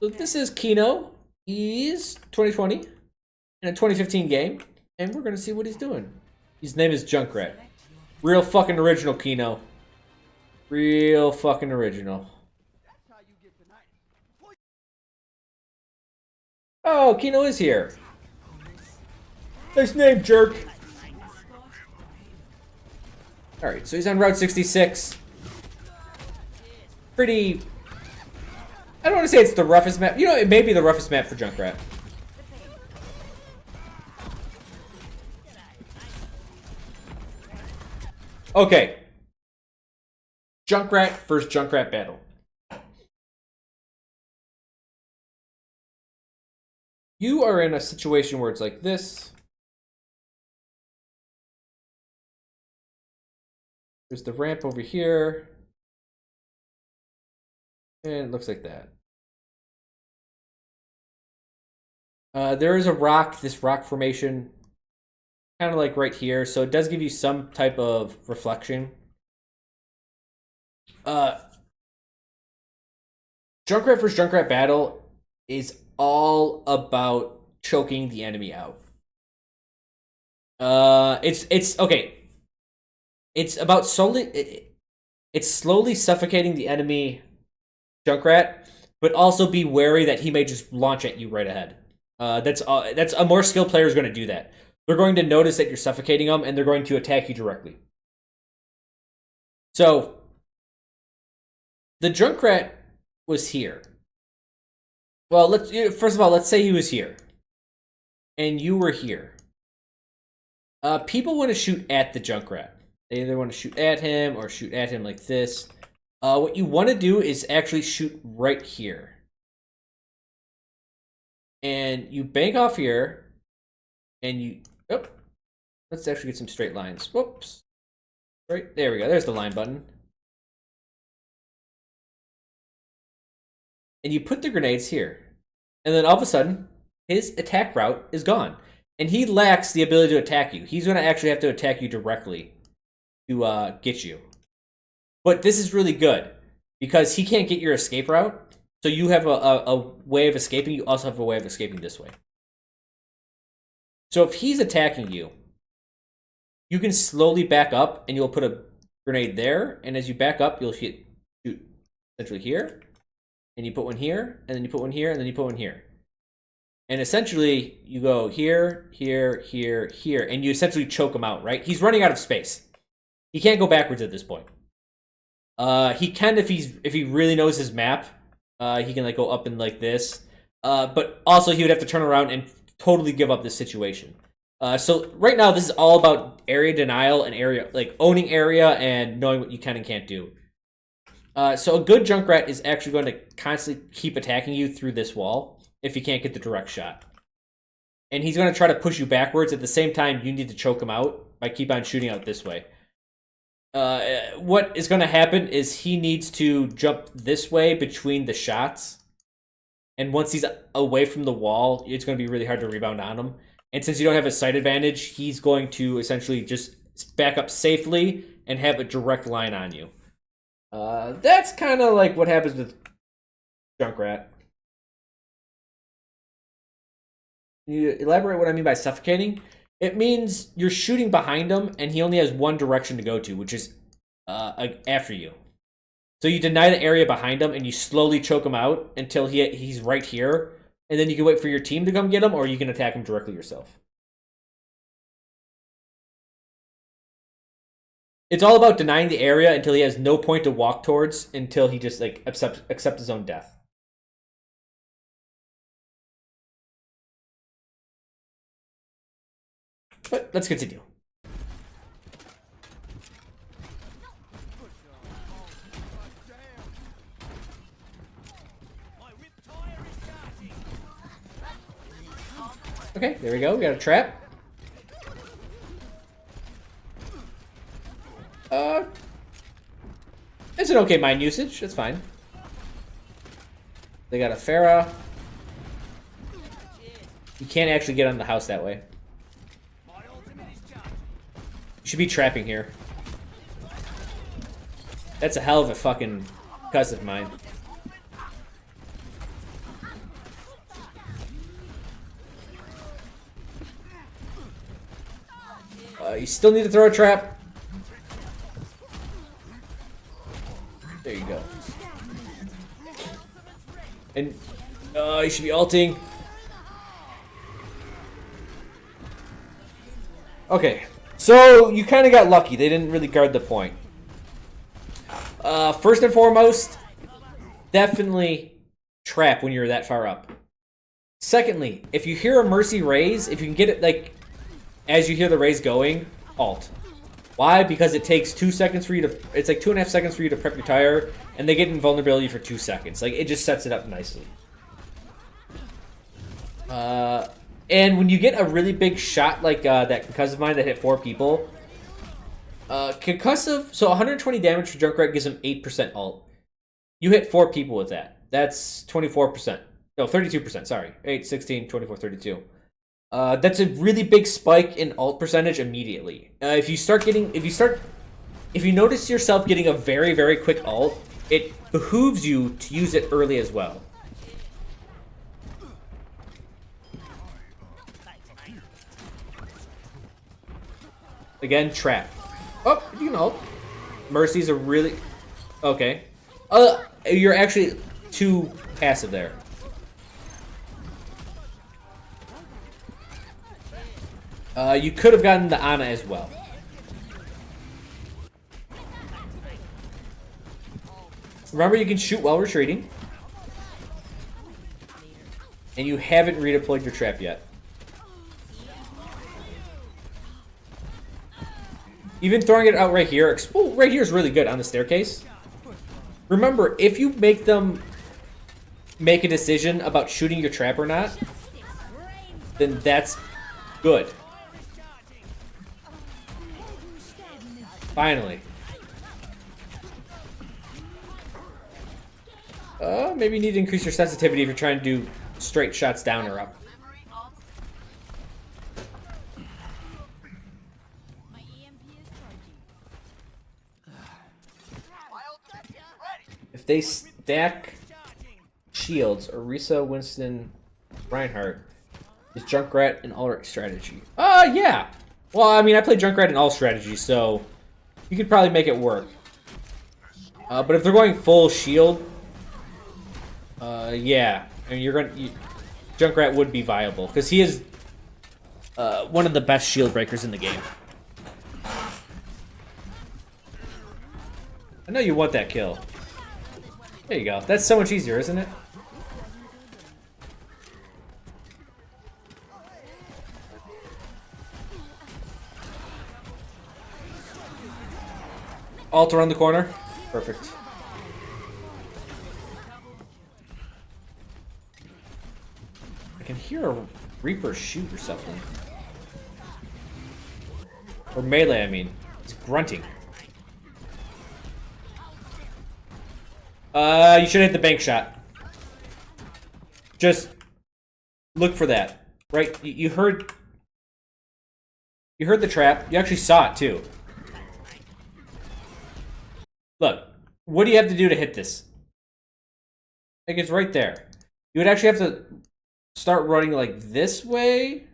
So this is Keno. He's 2020 in a 2015 game, and we're gonna see what he's doing. His name is Junkrat. Real fucking original, Keno. Real fucking original. Oh, Keno is here. Nice name, jerk. Alright, so he's on Route 66. Pretty... I don't want to say it's the roughest map. You know, it may be the roughest map for Junkrat. Okay. Junkrat versus Junkrat battle. You are in a situation where it's like this. There's the ramp over here. And it looks like that. There is a rock, this rock formation, kind of like right here. So it does give you some type of reflection. Junkrat versus Junkrat battle is all about choking the enemy out. It's okay. It's about it's slowly suffocating the enemy Junkrat, but also be wary that he may just launch at you right ahead. That's a more skilled player is going to do that. They're going to notice that you're suffocating them, and they're going to attack you directly. So the Junkrat was here. Well, first of all, let's say he was here, and you were here. People want to shoot at the Junkrat. They either want to shoot at him or shoot at him like this. What you want to do is actually shoot right here. And you bank off here, and you... Oh, let's actually get some straight lines. Whoops. Right, there we go. There's the line button. And you put the grenades here. And then all of a sudden, his attack route is gone. And he lacks the ability to attack you. He's going to actually have to attack you directly to get you. But this is really good because he can't get your escape route. So you have a way of escaping. You also have a way of escaping this way. So if he's attacking you, you can slowly back up and you'll put a grenade there. And as you back up, you'll shoot essentially here. And you put one here, and then you put one here, and then you put one here. And essentially, you go here, here, here, here, and you essentially choke him out, right? He's running out of space. He can't go backwards at this point. He can if he really knows his map. He can like go up and like this. But also he would have to turn around and totally give up this situation. So right now this is all about area denial and area like owning area and knowing what you can and can't do. So a good Junkrat is actually going to constantly keep attacking you through this wall if he can't get the direct shot. And he's going to try to push you backwards. At the same time, you need to choke him out by keep on shooting out this way. What is going to happen is he needs to jump this way between the shots. And once he's away from the wall, it's going to be really hard to rebound on him. And since you don't have a sight advantage, he's going to essentially just back up safely and have a direct line on you. That's kind of like what happens with Junkrat. Can you elaborate what I mean by suffocating? It means you're shooting behind him, and he only has one direction to go to, which is after you. So you deny the area behind him, and you slowly choke him out until he's right here, and then you can wait for your team to come get him, or you can attack him directly yourself. It's all about denying the area until he has no point to walk towards, until he just like accept his own death. But let's continue. Okay, there we go. We got a trap. It's an okay mine usage. That's fine. They got a Pharah. You can't actually get on the house that way. You should be trapping here. That's a hell of a fucking cuss of mine. You still need to throw a trap. There you go. And you should be ulting. Okay, so you kind of got lucky. They didn't really guard the point. First and foremost, definitely trap when you're that far up. Secondly, if you hear a Mercy raise, if you can get it like as you hear the raise going, ult. Why? Because it takes 2 seconds for you to. It's like 2.5 seconds for you to prep your tire, and they get invulnerability for 2 seconds. Like it just sets it up nicely. And when you get a really big shot like that concussive mine that hit 4 people, concussive. So 120 damage for Junkrat gives him 8% ult. You hit 4 people with that. That's 24%. No, 32%. Sorry, 8, 16, 24, 32. That's a really big spike in ult percentage immediately. If you notice yourself getting a very, very quick ult, it behooves you to use it early as well. Again, trap. Oh, you can ult. Mercy's a really... Okay. You're actually too passive there. You could have gotten the Ana as well. Remember, you can shoot while retreating. And you haven't redeployed your trap yet. Even throwing it out right here, well, right here is really good on the staircase. Remember, if you make them make a decision about shooting your trap or not, then that's good. Finally. Maybe you need to increase your sensitivity if you're trying to do straight shots down or up. If they stack shields, Orisa, Winston, Reinhardt, is Junkrat an all strategy? Yeah. Well, I mean, I play Junkrat in all strategies, so you could probably make it work. But if they're going full shield, yeah, I mean, Junkrat would be viable because he is one of the best shield breakers in the game. I know you want that kill. There you go. That's so much easier, isn't it? Ult around the corner. Perfect. I can hear a Reaper shoot or something. Or melee, I mean. It's grunting. You should hit the bank shot. Just look for that. Right? You heard the trap. You actually saw it too. Look, what do you have to do to hit this? Like, it's right there. You would actually have to start running like this way so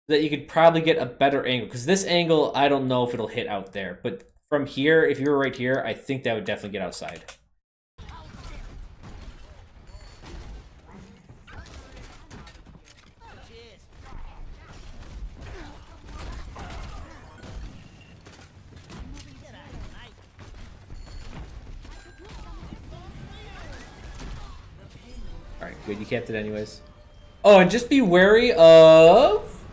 that you could probably get a better angle. Because this angle, I don't know if it'll hit out there. But from here, if you were right here, I think that would definitely get outside. Alright, good. You kept it anyways. Oh, and just be wary of...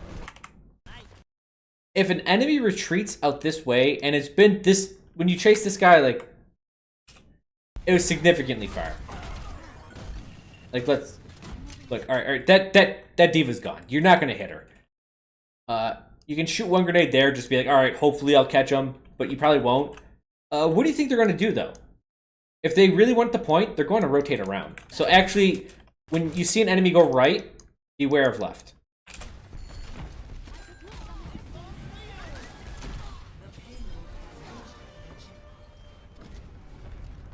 if an enemy retreats out this way, and it's been this... when you chase this guy, like... it was significantly far. Like, let's... look, alright, that D.Va's gone. You're not gonna hit her. You can shoot one grenade there, just be like, alright, hopefully I'll catch him, but you probably won't. What do you think they're gonna do, though? If they really want the point, they're going to rotate around. So actually, when you see an enemy go right, beware of left.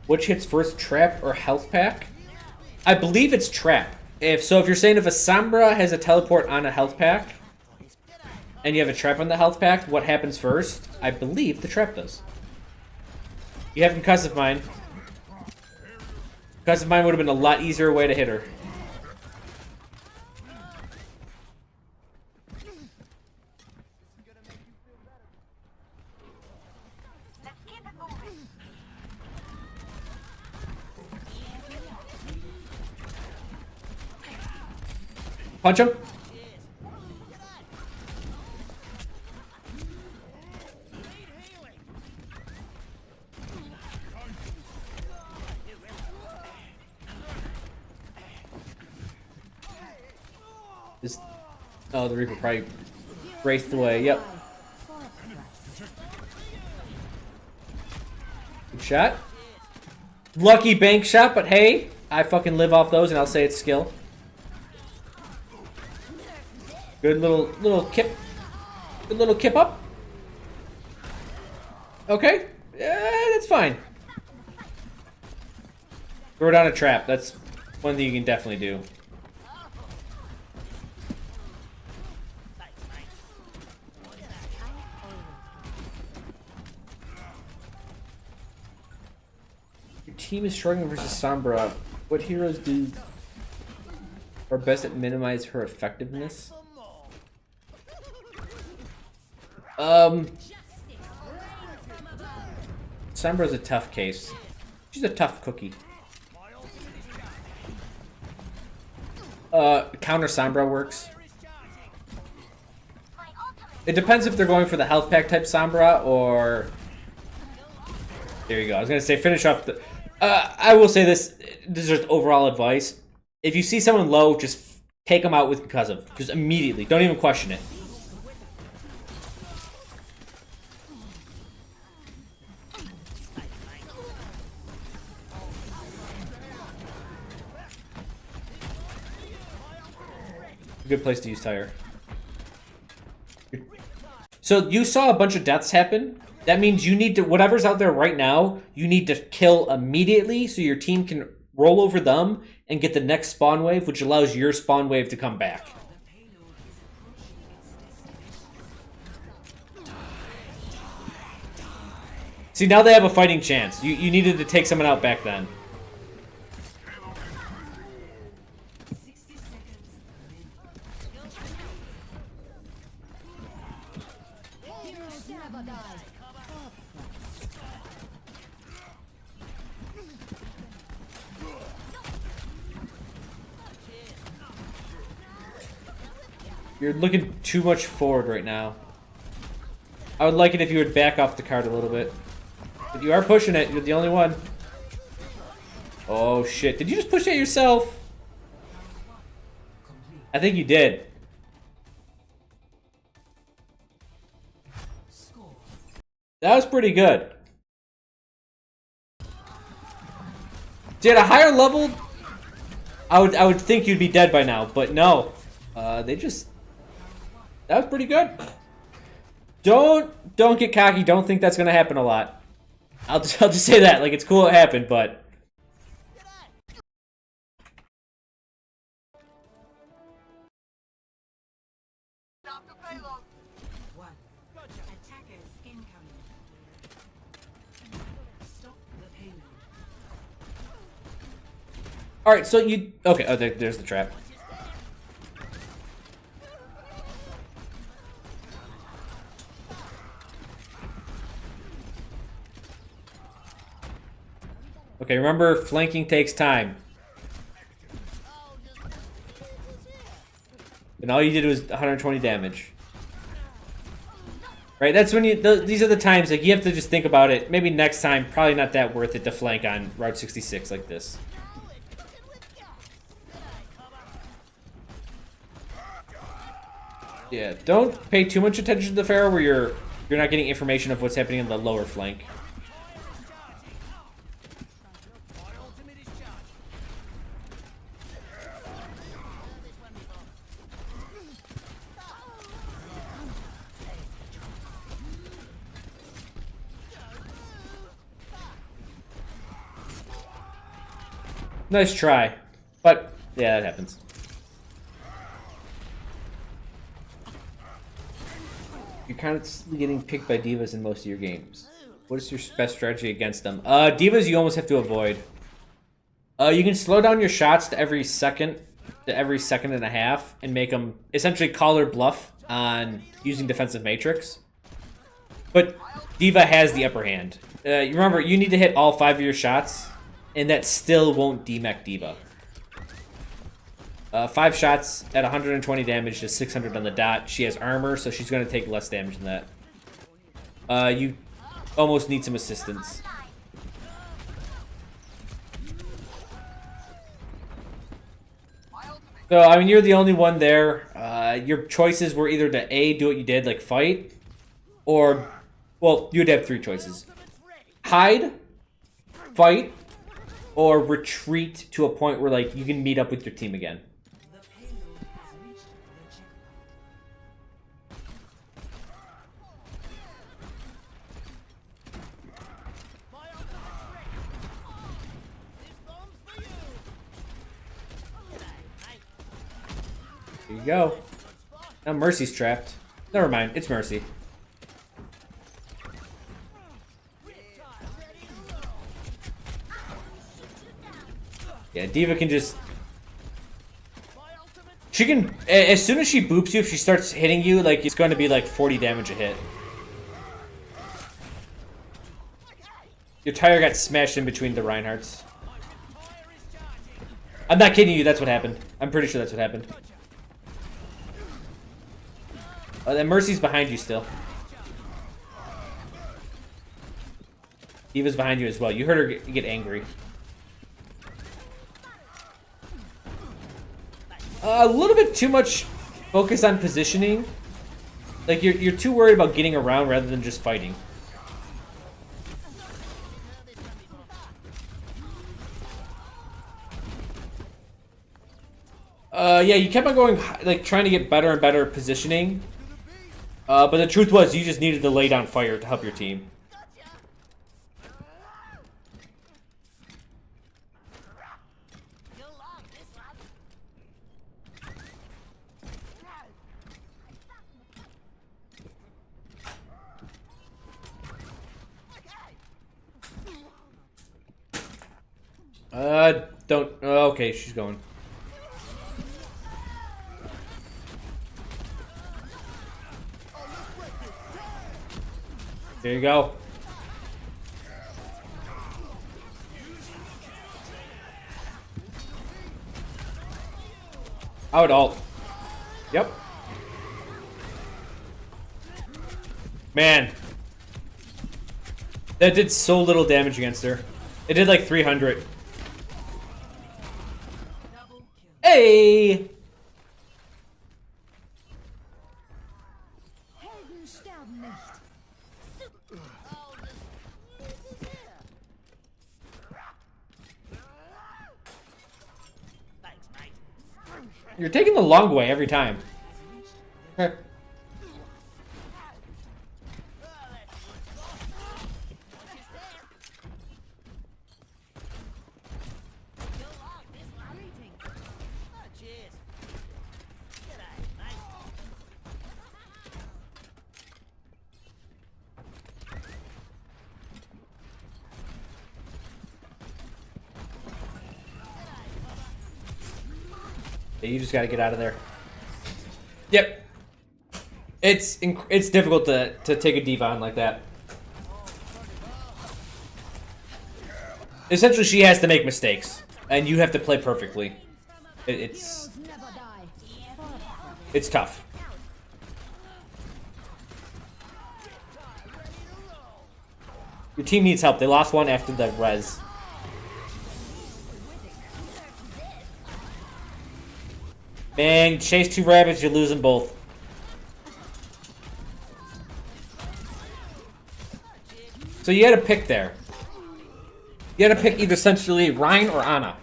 Which hits first, trap or health pack? I believe it's trap. If you're saying if a Sombra has a teleport on a health pack, and you have a trap on the health pack, what happens first? I believe the trap does. You have concussive mine. Concussive mine would have been a lot easier way to hit her. Punch him. Oh, the Reaper probably raced away. Yep. Good shot. Lucky bank shot, but hey, I fucking live off those, and I'll say it's skill. Good little kip. Good little kip up. Okay. Yeah, that's fine. Throw down a trap. That's one thing you can definitely do. Your team is struggling versus Sombra. What heroes are best at minimize her effectiveness? Sombra's a tough case. She's a tough cookie. Counter Sombra works. It depends if they're going for the health pack type Sombra or... There you go. I was gonna say finish off the... I will say this is just overall advice. If you see someone low, just take them out with concussive. Just immediately. Don't even question it. Good place to use tire. So you saw a bunch of deaths happen. That means you need to, whatever's out there right now, you need to kill immediately so your team can roll over them and get the next spawn wave, which allows your spawn wave to come back. See, now they have a fighting chance. You needed to take someone out back then. You're looking too much forward right now. I would like it if you would back off the card a little bit. But you are pushing it. You're the only one. Oh, shit. Did you just push it yourself? I think you did. That was pretty good. See, at a higher level, I would think you'd be dead by now, but no. They just... That was pretty good. Don't get cocky. Don't think that's gonna happen a lot. I'll just say that. Like, it's cool it happened, but... Alright, so you... Okay, oh, there's the trap. Okay, remember, flanking takes time. And all you did was 120 damage. Right, that's when you... These are the times, like, you have to just think about it. Maybe next time, probably not that worth it to flank on Route 66 like this. Yeah, don't pay too much attention to the Pharaoh where you're not getting information of what's happening in the lower flank. Nice try, but yeah, that happens. You're constantly getting picked by divas in most of your games. What is your best strategy against them? Divas you almost have to avoid. You can slow down your shots to every second and a half and make them essentially call their bluff on using defensive matrix. But diva has the upper hand. Remember, you need to hit all 5 of your shots, and that still won't demech diva. 5 shots at 120 damage to 600 on the dot. She has armor, so she's going to take less damage than that. You almost need some assistance. So, I mean, you're the only one there. Your choices were either to A, do what you did, like fight, or, well, you'd have 3 choices. Hide, fight, or retreat to a point where, like, you can meet up with your team again. There you go. Now Mercy's trapped. Never mind, it's Mercy. Yeah, diva can just... She can... As soon as she boops you, if she starts hitting you, like, it's going to be like 40 damage a hit. Your tire got smashed in between the Reinhardts. I'm not kidding you, that's what happened. I'm pretty sure that's what happened. That Mercy's behind you still. Diva's behind you as well. You heard her get angry. A little bit too much focus on positioning. Like, you're too worried about getting around rather than just fighting. Yeah, you kept on going, like, trying to get better and better positioning. But the truth was, you just needed to lay down fire to help your team. Don't... okay, she's going. There you go. I would ult. Yep. Man. That did so little damage against her. It did like 300. Hey! You're taking the long way every time. You just got to get out of there. Yep. It's difficult to take a diva on like that. Essentially, she has to make mistakes, and you have to play perfectly. It's tough. Your team needs help. They lost one after the res. Man, chase 2 rabbits, you're losing both. So you had to pick there. You had to pick either essentially Rein or Ana.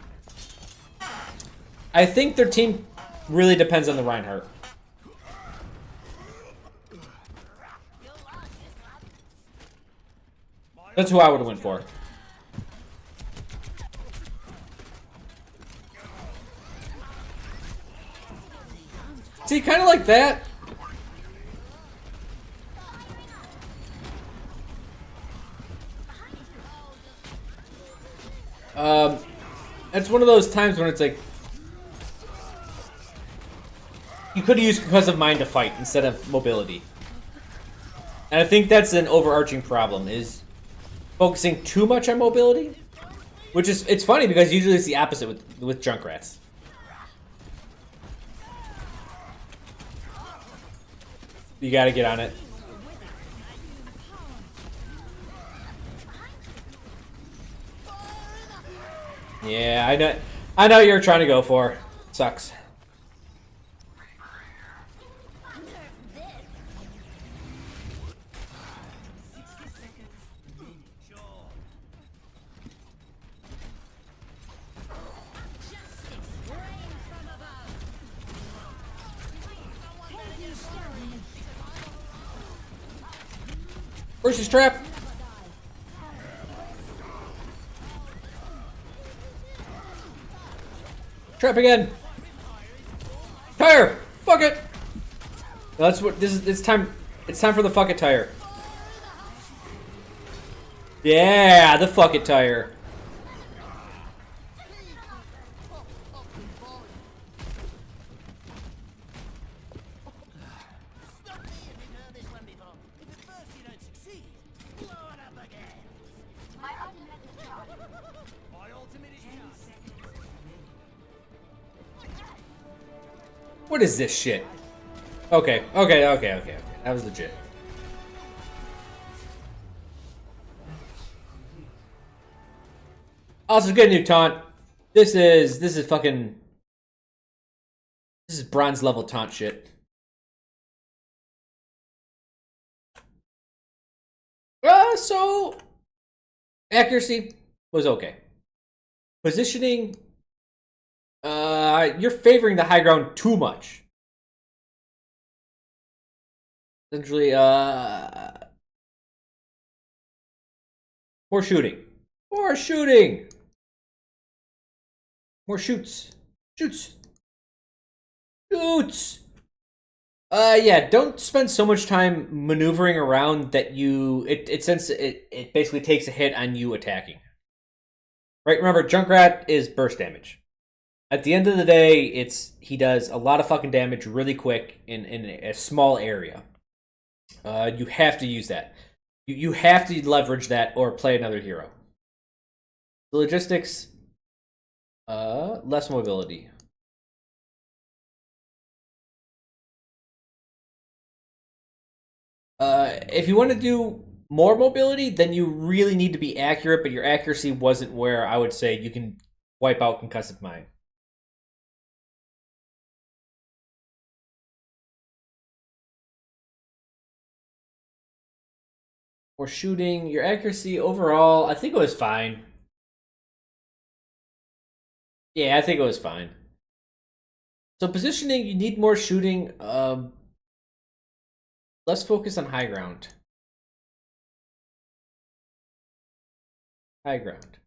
I think their team really depends on the Reinhardt. That's who I would have went for. See, kind of like that. It's one of those times when it's like you could have used Concussive Mind to fight instead of mobility. And I think that's an overarching problem, is focusing too much on mobility. Which is, it's funny because usually it's the opposite with Junkrats. You gotta get on it. Yeah, I know what you're trying to go for. Sucks. Where's his trap? Trap again. Tire. Fuck it. That's what this is. It's time. It's time for the fuck it tire. Yeah, the fuck it tire. What is this shit? Okay. That was legit. Also, good new taunt. This is fucking. This is bronze level taunt shit. So accuracy was okay. Positioning. You're favoring the high ground too much. Essentially, more shooting. More shooting! More shoots. Shoots! Shoots! Yeah, don't spend so much time maneuvering around that it basically takes a hit on you attacking. Right, remember, Junkrat is burst damage. At the end of the day, he does a lot of fucking damage really quick in a small area. You have to use that. You have to leverage that or play another hero. The logistics, less mobility. If you want to do more mobility, then you really need to be accurate, but your accuracy wasn't where I would say you can wipe out Concussive Mind. Or shooting, your accuracy overall, I think it was fine. Yeah, I think it was fine. So positioning, you need more shooting. Let's focus on high ground. High ground.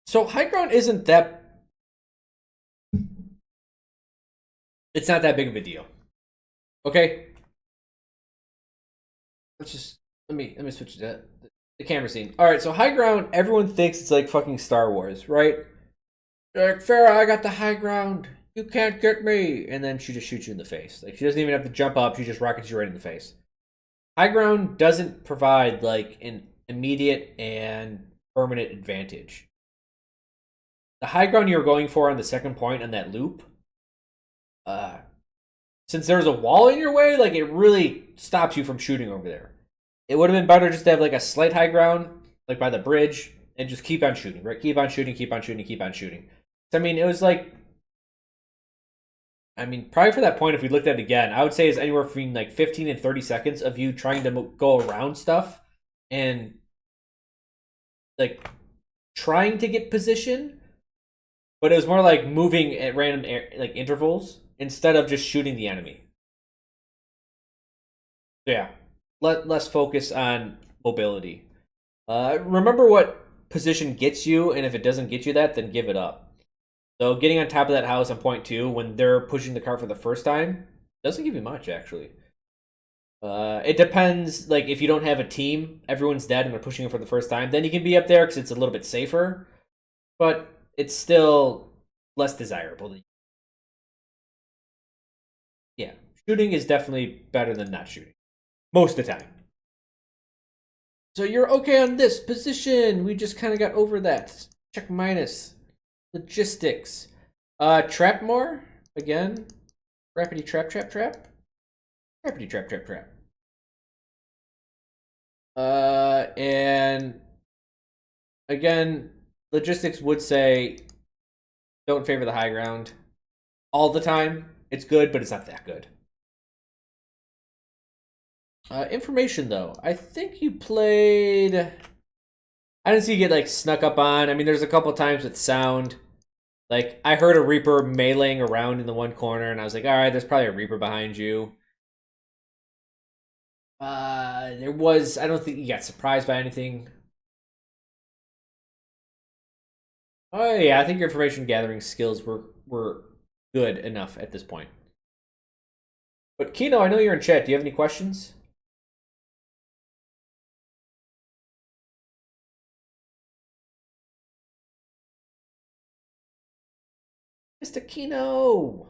So high ground isn't that... It's not that big of a deal. Okay? Let me switch to the camera scene. Alright, so high ground, everyone thinks it's like fucking Star Wars, right? They're like, Farah, I got the high ground. You can't get me. And then she just shoots you in the face. Like, she doesn't even have to jump up. She just rockets you right in the face. High ground doesn't provide, like, an immediate and permanent advantage. The high ground you're going for on the second point on that loop, since there's a wall in your way, like, it really stops you from shooting over there. It would have been better just to have, like, a slight high ground, like by the bridge, and just keep on shooting, right? Keep on shooting, keep on shooting, keep on shooting. So, I mean, it was like... I mean, probably for that point, if we looked at it again, I would say it's anywhere between like 15 and 30 seconds of you trying to go around stuff and like trying to get position, but it was more like moving at random like intervals instead of just shooting the enemy. So yeah, less focus on mobility. Remember what position gets you, and if it doesn't get you that, then give it up. So getting on top of that house on point 2 when they're pushing the cart for the first time doesn't give you much, actually. It depends. Like if you don't have a team, everyone's dead and they're pushing it for the first time, then you can be up there because it's a little bit safer. But it's still less desirable. Yeah, shooting is definitely better than not shooting most of the time. So you're okay on this position. We just kind of got over that. Check minus. Logistics. Trap more again. Rapidity trap. Rapidity trap. And again, logistics would say don't favor the high ground all the time. It's good, but it's not that good. Information though, I think you played. I didn't see you get like snuck up on. I mean, there's a couple times with sound. Like I heard a Reaper meleeing around in the one corner, and I was like, all right, there's probably a Reaper behind you. There was. I don't think you got surprised by anything. Oh yeah, I think your information gathering skills were good enough at this point. But Keno, I know you're in chat. Do you have any questions? Mr. Keno!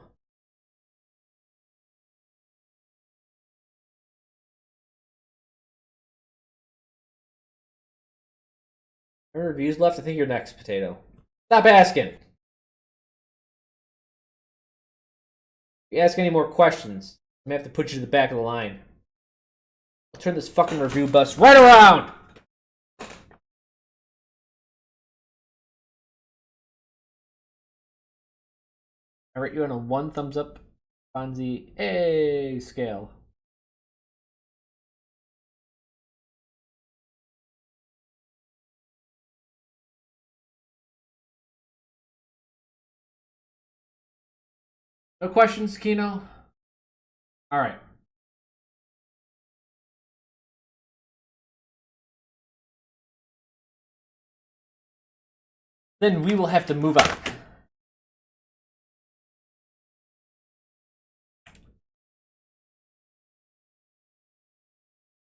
No reviews left? I think you're next, Potato. Stop asking! If you ask any more questions, I may have to put you to the back of the line. I'll turn this fucking review bus right around! I rate you on a 1 thumbs up Fonzie A scale. No questions, Keno? Alright. Then we will have to move on.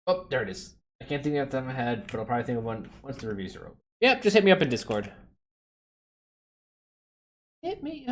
Oh, there it is. I can't think of that in my head, but I'll probably think of one once the reviews are over. Yep, just hit me up in Discord. Hit me up.